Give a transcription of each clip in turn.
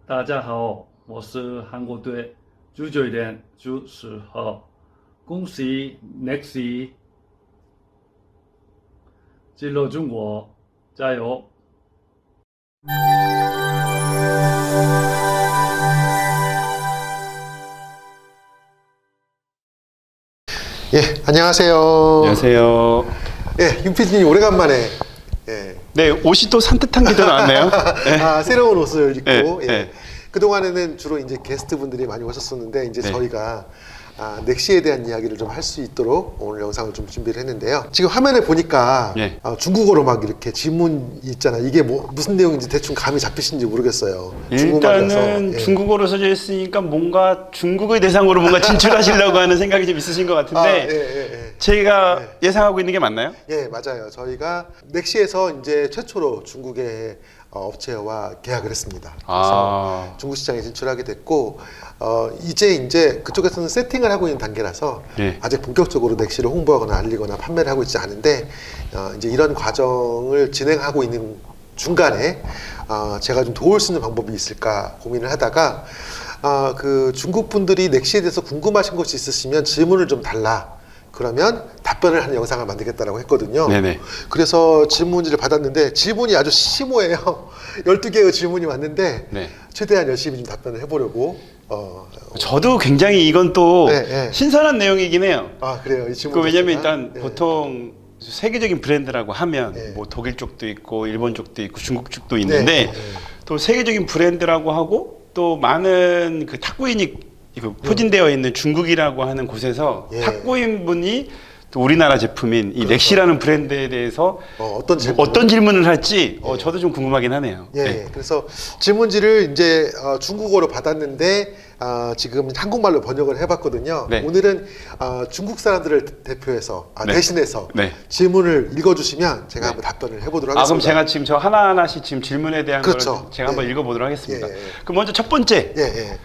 大家好，我是韩国队足球员朱世浩。恭喜 Nexi 进入中国，加油！ 예, 안녕하세요. 안녕하세요. 예, 윤 PD님 오래간만에 예. 네, 옷이 또 산뜻한 게 더 나왔네요. 네. 아, 새로운 옷을 입고 네, 예. 네. 그동안에는 주로 이제 게스트 분들이 많이 오셨었는데 이제 네. 저희가 넥시에 대한 이야기를 좀 할 수 있도록 오늘 영상을 좀 준비를 했는데요. 지금 화면에 보니까 네. 중국어로 막 이렇게 지문 있잖아. 이게 뭐 무슨 내용인지 대충 감이 잡히신지 모르겠어요. 중국말이라서. 일단은 예. 중국어로 써져 있으니까 뭔가 중국의 대상으로 뭔가 진출하시려고 하는 생각이 좀 있으신 것 같은데 예. 제가 예상하고 있는 게 맞나요? 예, 맞아요. 저희가 넥시에서 이제 최초로 중국의 업체와 계약을 했습니다. 그래서 중국 시장에 진출하게 됐고, 이제 그쪽에서는 세팅을 하고 있는 단계라서 네. 아직 본격적으로 넥시를 홍보하거나 알리거나 판매를 하고 있지 않은데, 이제 이런 과정을 진행하고 있는 중간에 제가 좀 도울 수 있는 방법이 있을까 고민을 하다가 그 중국 분들이 넥시에 대해서 궁금하신 것이 있으시면 질문을 좀 달라. 그러면 답변을 하는 영상을 만들겠다라고 했거든요. 네네. 그래서 질문지를 받았는데 질문이 아주 심오해요. 12개의 질문이 왔는데 네. 최대한 열심히 좀 답변을 해보려고 저도 굉장히 이건 또 네. 신선한 내용이긴 해요. 그래요. 이 질문 왜냐면 자체가. 일단 보통 세계적인 브랜드라고 하면 네. 뭐 독일 쪽도 있고 일본 쪽도 있고 중국 쪽도 있는데 네. 또 세계적인 브랜드라고 하고 또 많은 그 탁구인이 포진되어 있는 중국이라고 하는 곳에서 예. 탁구인 분이 또 우리나라 제품인 이 넥시라는 브랜드에 대해서 어떤 질문을 할지 저도 좀 궁금하긴 하네요. 예, 네. 그래서 질문지를 이제 중국어로 받았는데 지금 한국말로 번역을 해봤거든요. 네. 오늘은 중국 사람들을 대표해서 네. 대신해서 네. 질문을 읽어주시면 제가 한번 답변을 해보도록 하겠습니다. 그럼 제가 지금 저 하나하나씩 지금 질문에 대한 그렇죠. 걸 제가 한번 읽어보도록 하겠습니다. 예. 그럼 먼저 첫 번째. 예.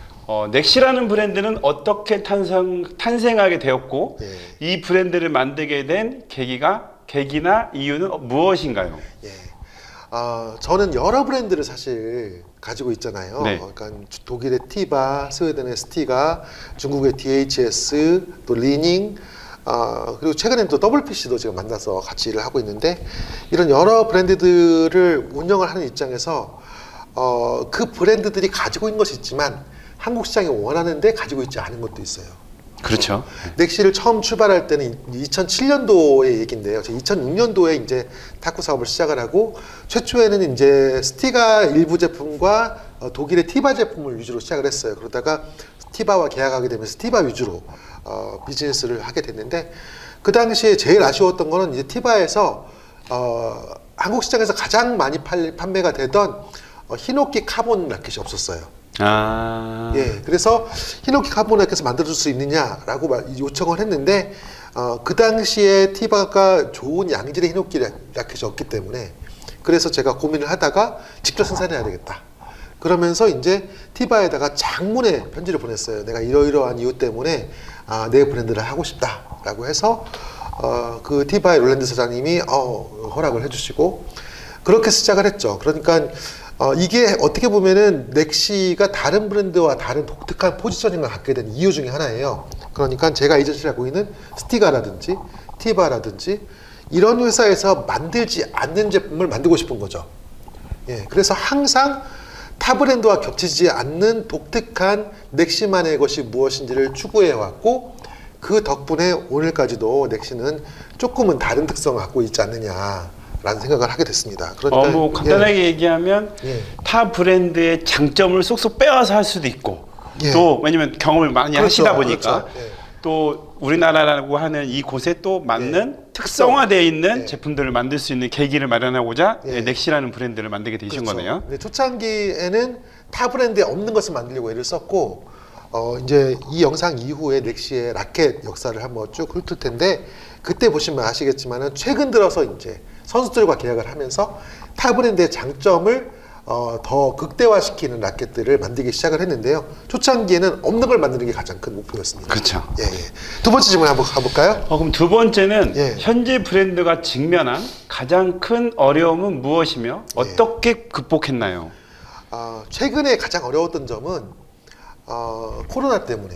넥시라는 브랜드는 어떻게 탄생하게 되었고 예. 이 브랜드를 만들게 된 계기나 이유는 무엇인가요? 예. 저는 여러 브랜드를 사실 가지고 있잖아요. 네. 그러니까 독일의 티바, 스웨덴의 스티가, 중국의 DHS, 또 리닝, 그리고 최근엔 또 WPC도 제가 만나서 같이 일을 하고 있는데 이런 여러 브랜드들을 운영을 하는 입장에서 그 브랜드들이 가지고 있는 것이 있지만 한국 시장이 원하는데 가지고 있지 않은 것도 있어요. 그렇죠. 넥시를 처음 출발할 때는 2007년도의 얘기인데요. 2006년도에 이제 탁구 사업을 시작을 하고 최초에는 이제 스티가 일부 제품과 독일의 티바 제품을 위주로 시작을 했어요. 그러다가 티바와 계약하게 되면서 티바 위주로 비즈니스를 하게 됐는데 그 당시에 제일 아쉬웠던 거는 이제 티바에서 한국 시장에서 가장 많이 판매가 되던 히노키 카본 라켓이 없었어요. 예, 그래서 히노키 카본 라켓을 만들어줄 수 있느냐라고 요청을 했는데 그 당시에 티바가 좋은 양질의 히노키 라켓이 없기 때문에 그래서 제가 고민을 하다가 직접 생산해야 되겠다. 그러면서 이제 티바에다가 장문의 편지를 보냈어요. 내가 이러이러한 이유 때문에 내 브랜드를 하고 싶다라고 해서 그 티바의 롤랜드 사장님이 허락을 해주시고 그렇게 시작을 했죠. 그러니까 이게 어떻게 보면은 넥시가 다른 브랜드와 다른 독특한 포지셔닝을 갖게 된 이유 중에 하나예요. 그러니까 제가 이전시를 하고 있는 스티가라든지 티바라든지 이런 회사에서 만들지 않는 제품을 만들고 싶은 거죠. 예, 그래서 항상 타 브랜드와 겹치지 않는 독특한 넥시만의 것이 무엇인지를 추구해 왔고 그 덕분에 오늘까지도 넥시는 조금은 다른 특성을 갖고 있지 않느냐 라는 생각을 하게 됐습니다. 그러니까 뭐 간단하게 얘기하면 타 브랜드의 장점을 쏙쏙 빼와서 할 수도 있고 또 왜냐면 경험을 많이 하시다 보니까 또 우리나라라고 하는 이 곳에 또 맞는 특성화되어 있는 제품들을 만들 수 있는 계기를 마련하고자 넥시라는 브랜드를 만들게 되신 거네요. 초창기에는 타 브랜드에 없는 것을 만들려고 애를 썼고 이제 이 영상 이후에 넥시의 라켓 역사를 한번 쭉 훑을 텐데 그때 보시면 아시겠지만은 최근 들어서 이제 선수들과 계약을 하면서 타 브랜드의 장점을 더 극대화시키는 라켓들을 만들기 시작을 했는데요. 초창기에는 없는 걸 만드는 게 가장 큰 목표였습니다. 그렇죠. 예. 두 번째 질문 한번 가볼까요? 그럼 두 번째는 현재 브랜드가 직면한 가장 큰 어려움은 무엇이며 어떻게 극복했나요? 최근에 가장 어려웠던 점은 코로나 때문에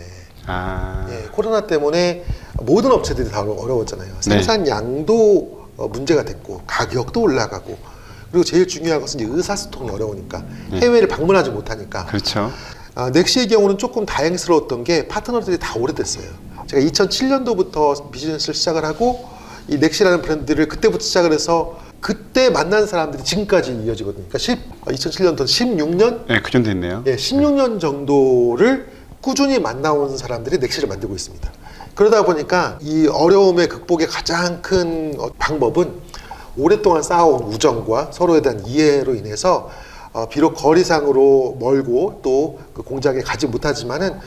코로나 때문에 모든 업체들이 다 어려웠잖아요. 생산량도 문제가 됐고 가격도 올라가고 그리고 제일 중요한 것은 이제 의사소통이 어려우니까 해외를 방문하지 못하니까. 그렇죠. 넥시의 경우는 조금 다행스러웠던 게 파트너들이 다 오래됐어요. 제가 2007년도부터 비즈니스를 시작을 하고 이 넥시라는 브랜드를 그때부터 시작을 해서 그때 만난 사람들이 지금까지 이어지거든요. 그러니까 2007년부터 16년? 네, 그 정도 됐네요. 예, 16년 정도를 꾸준히 만나온 사람들이 넥시를 만들고 있습니다. 그러다 보니까 이 어려움의 극복의 가장 큰 방법은 오랫동안 쌓아온 우정과 서로에 대한 이해로 인해서 비록 거리상으로 멀고 또 그 공장에 가지 못하지만은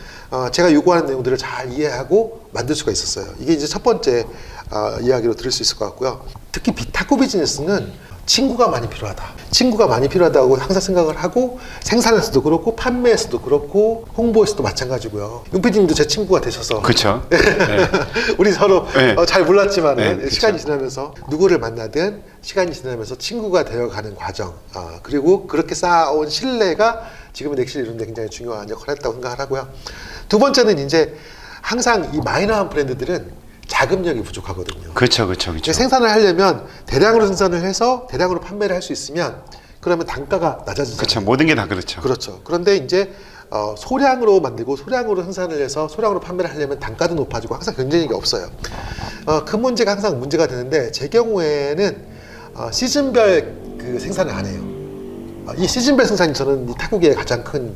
제가 요구하는 내용들을 잘 이해하고 만들 수가 있었어요. 이게 이제 첫 번째 이야기로 들을 수 있을 것 같고요. 특히 탁구 비즈니스는 친구가 많이 필요하다. 친구가 많이 필요하다고 항상 생각을 하고 생산에서도 그렇고 판매에서도 그렇고 홍보에서도 마찬가지고요. 윤PD님도 제 친구가 되셔서 그렇죠. 네. 우리 서로 네. 잘 몰랐지만 네, 시간이 그쵸. 지나면서 누구를 만나든 시간이 지나면서 친구가 되어가는 과정 그리고 그렇게 쌓아온 신뢰가 지금의 넥시를 이루는 데 굉장히 중요한 역할을 했다고 생각을 하고요. 두 번째는 이제 항상 이 마이너한 브랜드들은 자금력이 부족하거든요. 그렇죠. 생산을 하려면 대량으로 생산을 해서 대량으로 판매를 할 수 있으면 그러면 단가가 낮아지잖아요. 그렇죠. 모든 게 다 그렇죠. 그렇죠. 그런데 이제 소량으로 만들고 소량으로 생산을 해서 소량으로 판매를 하려면 단가도 높아지고 항상 경쟁력이 없어요. 그 문제가 항상 문제가 되는데 제 경우에는 시즌별 그 생산을 안 해요. 이 시즌별 생산이 저는 이 탁구계의 가장 큰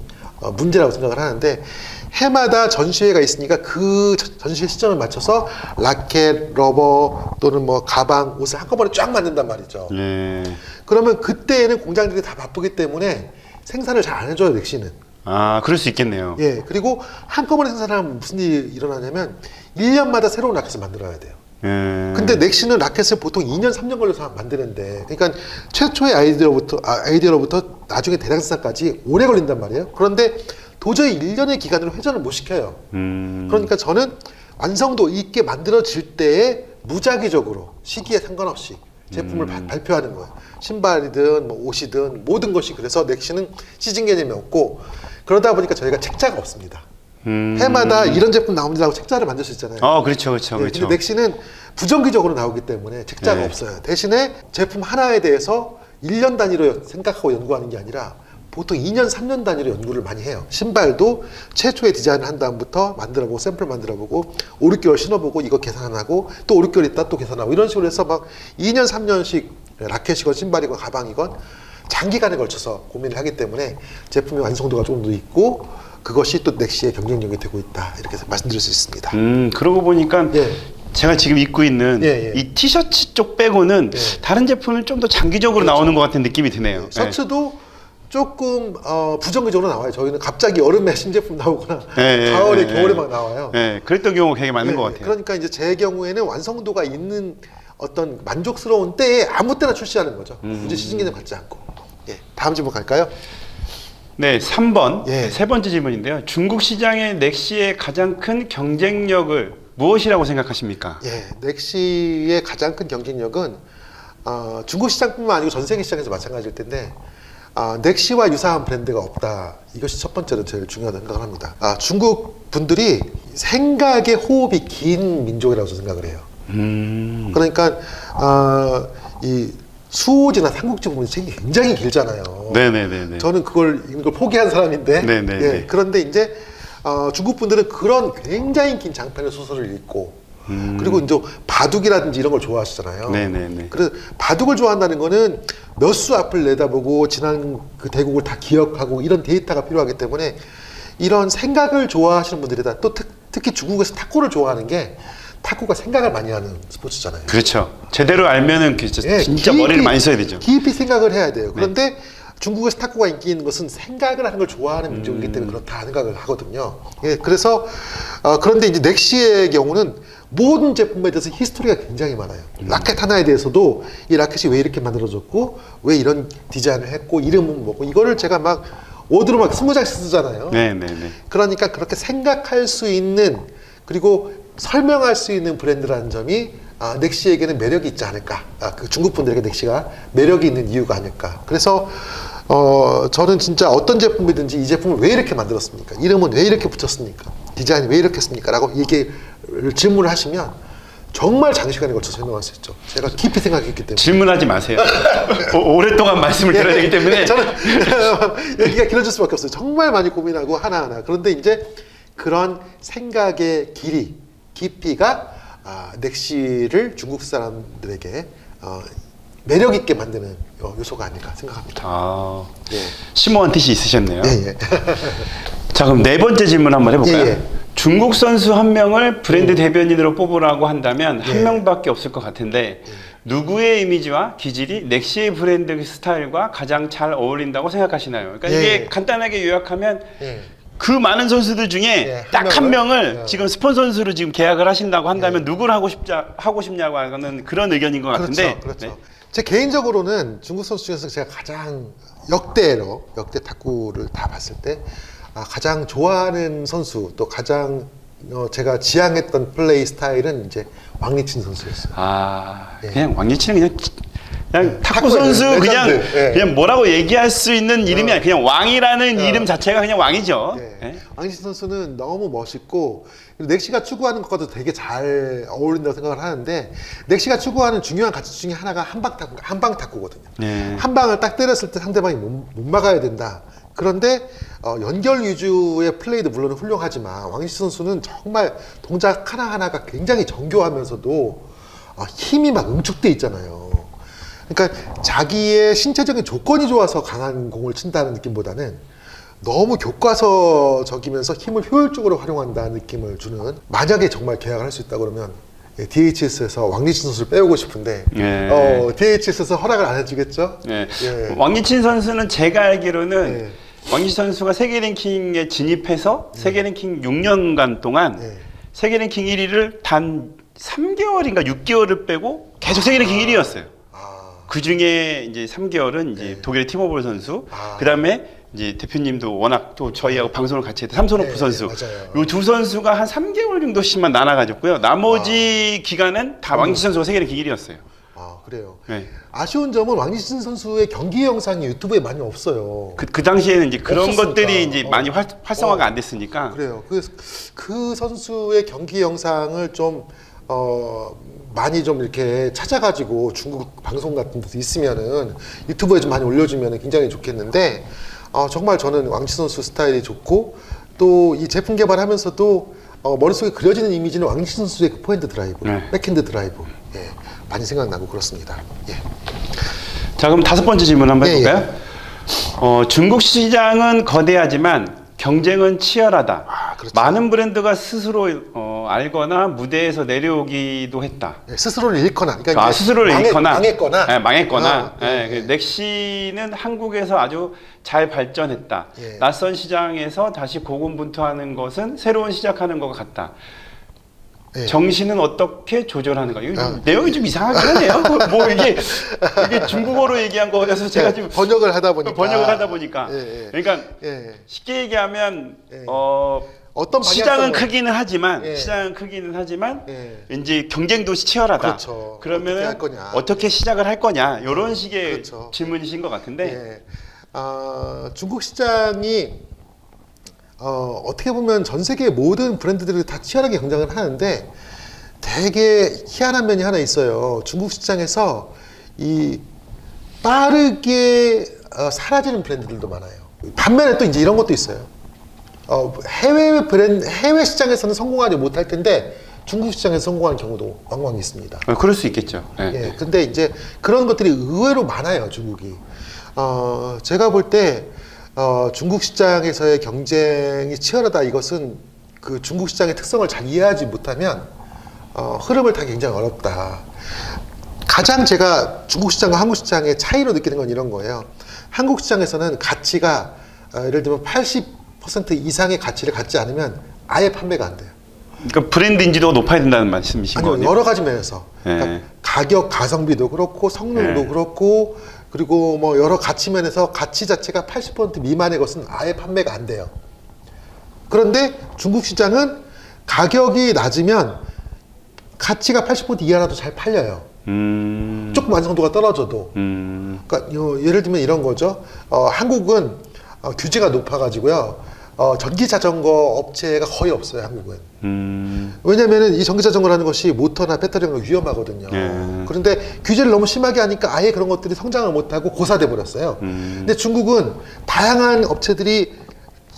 문제라고 생각을 하는데 해마다 전시회가 있으니까 그 전시회 시점에 맞춰서 라켓, 러버 또는 뭐 가방, 옷을 한꺼번에 쫙 만든단 말이죠. 예. 그러면 그때에는 공장들이 다 바쁘기 때문에 생산을 잘 안 해줘요, 넥시는. 그럴 수 있겠네요. 예, 그리고 한꺼번에 생산하면 무슨 일이 일어나냐면 1년마다 새로운 라켓을 만들어야 돼요. 근데 넥시는 라켓을 보통 2년, 3년 걸려서 만드는데, 그러니까 최초의 아이디어로부터 나중에 대량 생산까지 오래 걸린단 말이에요. 그런데 도저히 1년의 기간으로 회전을 못 시켜요. 그러니까 저는 완성도 있게 만들어질 때에 무작위적으로 시기에 상관없이 제품을 발표하는 거예요. 신발이든 뭐 옷이든 모든 것이. 그래서 넥시는 시즌 개념이 없고 그러다 보니까 저희가 책자가 없습니다. 해마다 이런 제품 나옵니다라고 책자를 만들 수 있잖아요. 그렇죠. 근데 넥시는 부정기적으로 나오기 때문에 책자가 없어요. 대신에 제품 하나에 대해서 1년 단위로 생각하고 연구하는 게 아니라 보통 2년, 3년 단위로 연구를 많이 해요. 신발도 최초의 디자인을 한 다음부터 만들어보고 샘플 만들어보고 5, 6개월 신어보고 이거 계산하고 또 5, 6개월 있다 또 계산하고 이런 식으로 해서 막 2년, 3년씩 라켓이건 신발이건 가방이건 장기간에 걸쳐서 고민을 하기 때문에 제품의 완성도가 조금 더 있고 그것이 또 넥시의 경쟁력이 되고 있다 이렇게 말씀드릴 수 있습니다. 그러고 보니까 제가 지금 입고 있는 이 티셔츠 쪽 빼고는 다른 제품은 좀 더 장기적으로 나오는 것 같은 느낌이 드네요. 셔츠도 조금 부정기적으로 나와요. 저희는 갑자기 여름에 신제품 나오거나 가을에 겨울에 막 나와요. 그랬던 경우가 되게 많은 것 같아요. 그러니까 이제 제 경우에는 완성도가 있는 어떤 만족스러운 때에 아무 때나 출시하는 거죠. 굳이 시즌 개념 갖지 않고. 다음 질문 갈까요? 네, 3번 세 번째 질문인데요. 중국 시장의 넥시의 가장 큰 경쟁력을 무엇이라고 생각하십니까? 넥시의 가장 큰 경쟁력은 중국 시장뿐만 아니고 전 세계 시장에서 마찬가지일 텐데 넥시와 유사한 브랜드가 없다. 이것이 첫 번째로 제일 중요하다고 생각을 합니다. 중국 분들이 생각의 호흡이 긴 민족이라고 생각을 해요. 그러니까 이 수호지나 삼국지 보면 책이 굉장히 길잖아요. 네네네. 저는 그걸 읽는 걸 포기한 사람인데. 네네네. 그런데 이제 중국 분들은 그런 굉장히 긴 장편의 소설을 읽고 그리고 이제 바둑이라든지 이런 걸 좋아하시잖아요. 네네네. 그래서 바둑을 좋아한다는 거는 몇 수 앞을 내다보고 지난 그 대국을 다 기억하고 이런 데이터가 필요하기 때문에 이런 생각을 좋아하시는 분들이다. 또 특히 중국에서 탁구를 좋아하는 게 탁구가 생각을 많이 하는 스포츠잖아요. 그렇죠. 제대로 알면은 진짜 머리를 많이 써야 되죠. 깊이 생각을 해야 돼요. 그런데 중국에서 탁구가 인기 있는 것은 생각을 하는 걸 좋아하는 민족이기 때문에 그렇다 생각을 하거든요. 그래서 그런데 이제 넥시의 경우는 모든 제품에 대해서 히스토리가 굉장히 많아요. 라켓 하나에 대해서도 이 라켓이 왜 이렇게 만들어졌고 왜 이런 디자인을 했고 이름은 뭐고 이거를 제가 막 워드로 막 20장씩 쓰잖아요. 네네네. 그러니까 그렇게 생각할 수 있는 그리고 설명할 수 있는 브랜드라는 점이 넥시에게는 매력이 있지 않을까. 그 중국 분들에게 넥시가 매력이 있는 이유가 아닐까. 그래서 저는 진짜 어떤 제품이든지 이 제품을 왜 이렇게 만들었습니까? 이름은 왜 이렇게 붙였습니까? 디자인이 왜 이렇게 했습니까? 라고 질문을 하시면 정말 장시간에 걸쳐 설명할 수 있죠. 제가 깊이 생각했기 때문에. 질문하지 마세요. 오랫동안 말씀을 들어야 되기 때문에. 저는 얘기가 길어질 수밖에 없어요. 정말 많이 고민하고 하나하나. 그런데 이제 그런 생각의 깊이가 넥시를 중국 사람들에게 매력 있게 만드는 요소가 아닐까 생각합니다. 예. 심오한 뜻이 있으셨네요. 예. 자, 그럼 네 번째 질문 한번 해볼까요? 예. 중국 선수 한 명을 브랜드 대변인으로 뽑으라고 한다면 한 명밖에 없을 것 같은데 누구의 이미지와 기질이 넥시의 브랜드 스타일과 가장 잘 어울린다고 생각하시나요? 그러니까 이게 간단하게 요약하면 그 많은 선수들 중에 딱 한 명을 지금 스폰서 선수로 지금 계약을 하신다고 한다면 누구를 하고 싶냐고 하는 그런 의견인 것 같은데. 그렇죠. 네. 제 개인적으로는 중국 선수 중에서 제가 가장 역대 탁구를 다 봤을 때 가장 좋아하는 선수 또 가장 제가 지향했던 플레이 스타일은 이제 왕리친 선수였어요. 그냥 왕리친은 그냥 탁구 선수 그냥 뭐라고 얘기할 수 있는 이름이 아니라 그냥 왕이라는 이름 자체가 그냥 왕이죠. 왕리친 선수는 너무 멋있고 넥시가 추구하는 것과도 되게 잘 어울린다고 생각을 하는데 넥시가 추구하는 중요한 가치 중에 하나가 한방 탁구거든요. 한 방을 딱 때렸을 때 상대방이 못 막아야 된다. 그런데 연결 위주의 플레이도 물론 훌륭하지만 왕리친 선수는 정말 동작 하나하나가 굉장히 정교하면서도 힘이 막 응축돼 있잖아요. 그러니까 자기의 신체적인 조건이 좋아서 강한 공을 친다는 느낌보다는 너무 교과서적이면서 힘을 효율적으로 활용한다는 느낌을 주는, 만약에 정말 계약을 할 수 있다 그러면 DHS에서 왕리친 선수를 빼오고 싶은데 DHS에서 허락을 안 해주겠죠? 왕리친 선수는 제가 알기로는 왕리친 선수가 세계 랭킹에 진입해서 세계 랭킹 6년간 동안 세계 랭킹 1위를 단 3개월인가 6개월을 빼고 계속 세계 랭킹 1위였어요. 그 중에 이제 3개월은 이제 독일의 티모볼 선수, 그 다음에 이제 대표님도 워낙 또 저희하고 방송을 같이 했던 삼손호프 선수, 이 두 선수가 한 3개월 정도씩만 나눠가지고요. 나머지 기간은 다 왕리친 선수가 세계 랭킹 1위였어요. 그래요. 아쉬운 점은 왕리친 선수의 경기 영상이 유튜브에 많이 없어요. 그 당시에는 이제 그런 것들이 이제 많이 활성화가 안 됐으니까. 그래요. 그 선수의 경기 영상을 좀 많이 좀 이렇게 찾아가지고 중국 방송 같은 데서 있으면은 유튜브에 좀 많이 올려주면 굉장히 좋겠는데, 정말 저는 왕리친 선수 스타일이 좋고, 또 이 제품 개발하면서도 머릿속에 그려지는 이미지는 왕리친 선수의 그 포핸드 드라이브, 백핸드 드라이브 많이 생각나고 그렇습니다. 자, 그럼 다섯 번째 질문 한번 해볼까요? 중국 시장은 거대하지만 경쟁은 치열하다. 그렇죠. 많은 브랜드가 스스로 알거나 무대에서 내려오기도 했다. 스스로를 잃거나, 그러니까 스스로를 잃거나 망했거나. 넥시는 한국에서 아주 잘 발전했다. 낯선 시장에서 다시 고군분투하는 것은 새로운 시작하는 것 같다. 정신은 어떻게 조절하는가? 내용이 좀 이상하긴 하네요. 뭐 이게 중국어로 얘기한 거라서 제가 지금 번역을 하다 보니까. 그러니까 쉽게 얘기하면 어떤 시장은 크기는 하지만 이제 경쟁도 치열하다. 그렇죠. 그러면 어떻게 시작을 할 거냐? 이런 식의 질문이신 것 같은데. 중국 시장이 어떻게 보면 전 세계 모든 브랜드들이 다 치열하게 경쟁을 하는데, 되게 희한한 면이 하나 있어요. 중국 시장에서 이 빠르게 사라지는 브랜드들도 많아요. 반면에 또 이제 이런 것도 있어요. 해외 시장에서는 성공하지 못할 텐데 중국 시장에서 성공하는 경우도 왕왕 있습니다. 그럴 수 있겠죠. 근데 이제 그런 것들이 의외로 많아요, 중국이. 제가 볼 때 중국 시장에서의 경쟁이 치열하다, 이것은 그 중국 시장의 특성을 잘 이해하지 못하면 흐름을 타기 굉장히 어렵다. 가장 제가 중국 시장과 한국 시장의 차이로 느끼는 건 이런 거예요. 한국 시장에서는 가치가 예를 들면 80% 이상의 가치를 갖지 않으면 아예 판매가 안 돼요. 그러니까 브랜드 인지도가 높아야 된다는 말씀이신 거예요? 여러 가지 면에서. 그러니까 가격, 가성비도 그렇고 성능도 그렇고, 그리고 뭐 여러 가치 면에서 가치 자체가 80% 미만의 것은 아예 판매가 안 돼요. 그런데 중국 시장은 가격이 낮으면 가치가 80% 이하라도 잘 팔려요. 조금 완성도가 떨어져도. 그러니까 예를 들면 이런 거죠. 한국은 규제가 높아가지고요. 전기 자전거 업체가 거의 없어요, 한국은. 왜냐면은 이 전기 자전거라는 것이 모터나 배터리가 위험하거든요. 그런데 규제를 너무 심하게 하니까 아예 그런 것들이 성장을 못하고 고사돼 버렸어요. 근데 중국은 다양한 업체들이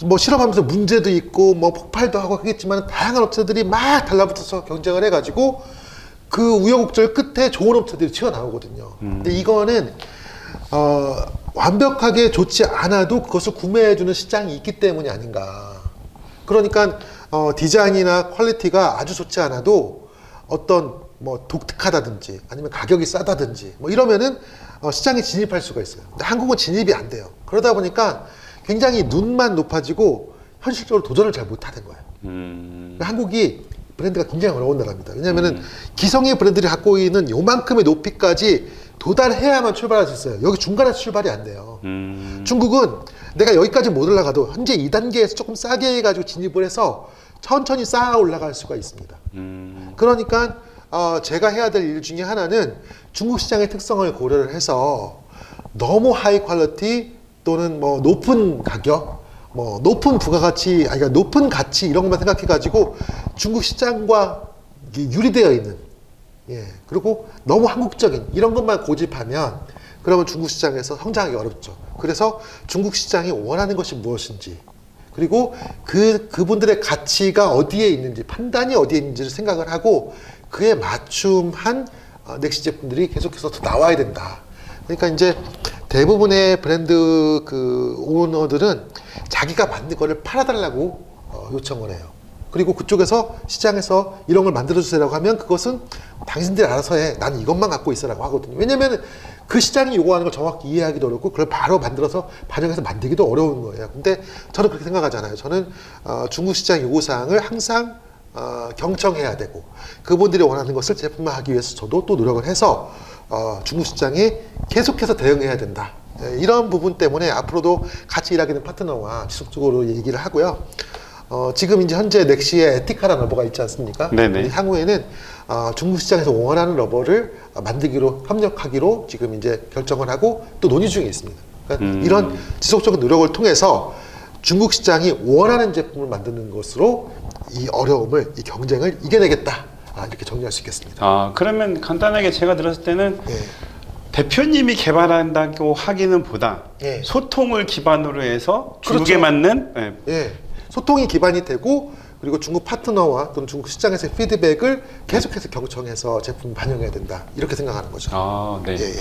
뭐 실험하면서 문제도 있고 뭐 폭발도 하고 하겠지만 다양한 업체들이 막 달라붙어서 경쟁을 해가지고 그 우여곡절 끝에 좋은 업체들이 튀어나오거든요. 근데 이거는 완벽하게 좋지 않아도 그것을 구매해주는 시장이 있기 때문이 아닌가. 그러니까 디자인이나 퀄리티가 아주 좋지 않아도 어떤 뭐 독특하다든지 아니면 가격이 싸다든지 뭐 이러면은 시장에 진입할 수가 있어요. 근데 한국은 진입이 안 돼요. 그러다 보니까 굉장히 눈만 높아지고 현실적으로 도전을 잘 못하는 거예요. 그러니까 한국이 브랜드가 굉장히 어려운 나라입니다. 왜냐면은 기성의 브랜드들이 갖고 있는 요만큼의 높이까지 도달해야만 출발할 수 있어요. 여기 중간에서 출발이 안 돼요. 중국은 내가 여기까지 못 올라가도 현재 2단계에서 조금 싸게 해가지고 진입을 해서 천천히 쌓아 올라갈 수가 있습니다. 그러니까 제가 해야 될 일 중에 하나는 중국 시장의 특성을 고려를 해서 너무 하이 퀄리티 또는 뭐 높은 가격, 뭐 높은 부가가치, 그러니까 높은 가치 이런 것만 생각해가지고 중국 시장과 유리되어 있는, 예, 그리고 너무 한국적인 이런 것만 고집하면 그러면 중국 시장에서 성장하기 어렵죠. 그래서 중국 시장이 원하는 것이 무엇인지, 그리고 그분들의 가치가 어디에 있는지, 판단이 어디에 있는지를 생각을 하고 그에 맞춤한 넥시 제품들이 계속해서 더 나와야 된다. 그러니까 이제 대부분의 브랜드 그 오너들은 자기가 만든 거를 팔아달라고 요청을 해요. 그리고 그쪽에서 시장에서 이런 걸 만들어주세요라고 하면 그것은 당신들이 알아서 해. 나는 이것만 갖고 있어라고 하거든요. 왜냐면 그 시장이 요구하는 걸 정확히 이해하기도 어렵고 그걸 바로 만들어서 반영해서 만들기도 어려운 거예요. 근데 저는 그렇게 생각하지 않아요. 저는 중국 시장 요구사항을 항상 경청해야 되고 그분들이 원하는 것을 제품화하기 위해서 저도 또 노력을 해서 중국 시장에 계속해서 대응해야 된다. 이런 부분 때문에 앞으로도 같이 일하게 된 파트너와 지속적으로 얘기를 하고요. 지금 이제 현재 넥시에 에티카라는 러버가 있지 않습니까? 네네. 향후에는 중국 시장에서 원하는 러버를 만들기로 협력하기로 지금 이제 결정을 하고 또 논의 중에 있습니다. 그러니까 이런 지속적인 노력을 통해서 중국 시장이 원하는 제품을 만드는 것으로 이 어려움을, 이 경쟁을 이겨내겠다. 이렇게 정리할 수 있겠습니다. 그러면 간단하게 제가 들었을 때는 예. 대표님이 개발한다고 하기는 보다 예. 소통을 기반으로 해서 중국에 그렇죠. 맞는 예. 소통이 기반이 되고 그리고 중국 파트너와 또는 중국 시장에서의 피드백을 계속해서 경청해서 제품 반영해야 된다. 이렇게 생각하는 거죠. 네. 예, 예.